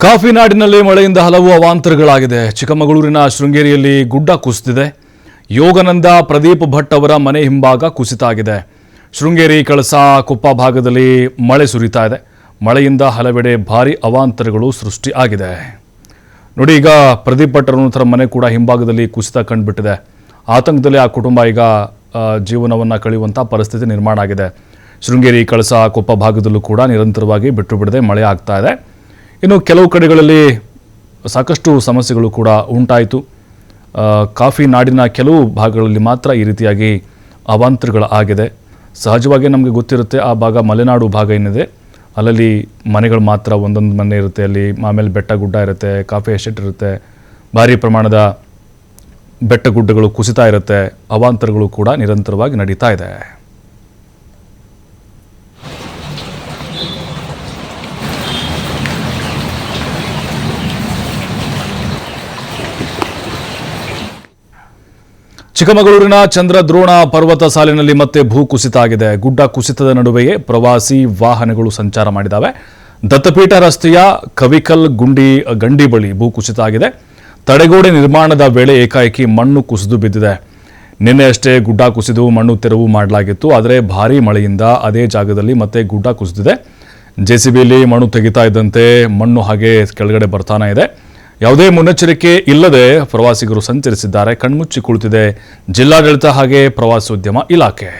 Coffee ನಾಡಿನಲ್ಲಿ ಮಳೆಯಿಂದ ಹಲವು ಅವಾಂತರಗಳಾಗಿದೆ. ಚಿಕ್ಕಮಗಳೂರಿನ ಶೃಂಗೇರಿಯಲ್ಲಿ ಗುಡ್ಡ ಕುಸಿದಿದೆ. ಯೋಗಾನಂದ ಪ್ರದೀಪ್ ಭಟ್ ಅವರ ಮನೆ ಹಿಂಭಾಗ ಕುಸಿತ ಆಗಿದೆ. ಶೃಂಗೇರಿ ಕಳಸ ಕೊಪ್ಪ ಭಾಗದಲ್ಲಿ ಮಳೆ ಸುರಿತಾ ಇದೆ. ಮಳೆಯಿಂದ ಹಲವೆಡೆ ಭಾರಿ ಅವಾಂತರಗಳು ಸೃಷ್ಟಿ ಆಗಿದೆ. ನೋಡಿ, ಈಗ ಪ್ರದೀಪ್ ಭಟ್ ಅವರ ಮನೆ ಕೂಡ ಹಿಂಭಾಗದಲ್ಲಿ ಕುಸಿತ ಕಂಡುಬಿಟ್ಟಿದೆ. ಆತಂಕದಲ್ಲಿ ಆ ಕುಟುಂಬ ಈಗ ಜೀವನವನ್ನು ಕಳೆಯುವಂಥ ಪರಿಸ್ಥಿತಿ ನಿರ್ಮಾಣ ಆಗಿದೆ. ಶೃಂಗೇರಿ ಕಳಸ ಕೊಪ್ಪ ಭಾಗದಲ್ಲೂ ಕೂಡ ನಿರಂತರವಾಗಿ ಬಿಟ್ಟು ಬಿಡದೆ ಮಳೆ ಆಗ್ತಾ ಇದೆ. ಇನ್ನು ಕೆಲವು ಕಡೆಗಳಲ್ಲಿ ಸಾಕಷ್ಟು ಸಮಸ್ಯೆಗಳು ಕೂಡ ಉಂಟಾಯಿತು. ಕಾಫಿ ನಾಡಿನ ಕೆಲವು ಭಾಗಗಳಲ್ಲಿ ಮಾತ್ರ ಈ ರೀತಿಯಾಗಿ ಅವಾಂತರಗಳು ಆಗಿದೆ. ಸಹಜವಾಗಿ ನಮಗೆ ಗೊತ್ತಿರುತ್ತೆ, ಆ ಭಾಗ ಮಲೆನಾಡು ಭಾಗ ಏನಿದೆ ಅಲ್ಲಲ್ಲಿ ಮನೆಗಳು ಮಾತ್ರ ಒಂದೊಂದು ಮನೆ ಇರುತ್ತೆ. ಅಲ್ಲಿ ಆಮೇಲೆ ಬೆಟ್ಟ ಗುಡ್ಡ ಇರುತ್ತೆ, ಕಾಫಿ ಎಸ್ಟೇಟ್ ಇರುತ್ತೆ, ಭಾರಿ ಪ್ರಮಾಣದ ಬೆಟ್ಟ ಗುಡ್ಡಗಳು ಕುಸಿತಾ ಇರುತ್ತೆ. ಅವಾಂತರಗಳು ಕೂಡ ನಿರಂತರವಾಗಿ ನಡೀತಾ ಇದೆ. ಚಿಕ್ಕಮಗಳೂರಿನ ಚಂದ್ರದ್ರೋಣ ಪರ್ವತ ಸಾಲಿನಲ್ಲಿ ಮತ್ತೆ ಭೂ ಕುಸಿತ ಆಗಿದೆ. ಗುಡ್ಡ ಕುಸಿತದ ನಡುವೆಯೇ ಪ್ರವಾಸಿ ವಾಹನಗಳು ಸಂಚಾರ ಮಾಡಿದ್ದಾವೆ. ದತ್ತಪೀಠ ರಸ್ತೆಯ ಕವಿಕಲ್ ಗಂಡಿ ಬಳಿ ಭೂ ಕುಸಿತ ಆಗಿದೆ. ತಡೆಗೋಡೆ ನಿರ್ಮಾಣದ ವೇಳೆ ಏಕಾಏಕಿ ಮಣ್ಣು ಕುಸಿದು ಬಿದ್ದಿದೆ. ನಿನ್ನೆಯಷ್ಟೇ ಗುಡ್ಡ ಕುಸಿದು ಮಣ್ಣು ತೆರವು ಮಾಡಲಾಗಿತ್ತು. ಆದರೆ ಭಾರೀ ಮಳೆಯಿಂದ ಅದೇ ಜಾಗದಲ್ಲಿ ಮತ್ತೆ ಗುಡ್ಡ ಕುಸಿದಿದೆ. ಜೆಸಿಬಿಯಲ್ಲಿ ಮಣ್ಣು ತೆಗಿತಾ ಇದ್ದಂತೆ ಮಣ್ಣು ಹಾಗೆ ಕೆಳಗಡೆ ಬರ್ತಾನೆ ಇದೆ. ಯಾವುದೇ ಮುನ್ನೆಚ್ಚರಿಕೆ ಇಲ್ಲದೆ ಪ್ರವಾಸಿಗರು ಸಂಚರಿಸಿದ್ದಾರೆ. ಕಣ್ಮುಚ್ಚಿ ಕುಳಿತಿದೆ ಜಿಲ್ಲಾಡಳಿತ ಹಾಗೆ ಪ್ರವಾಸೋದ್ಯಮ ಇಲಾಖೆ.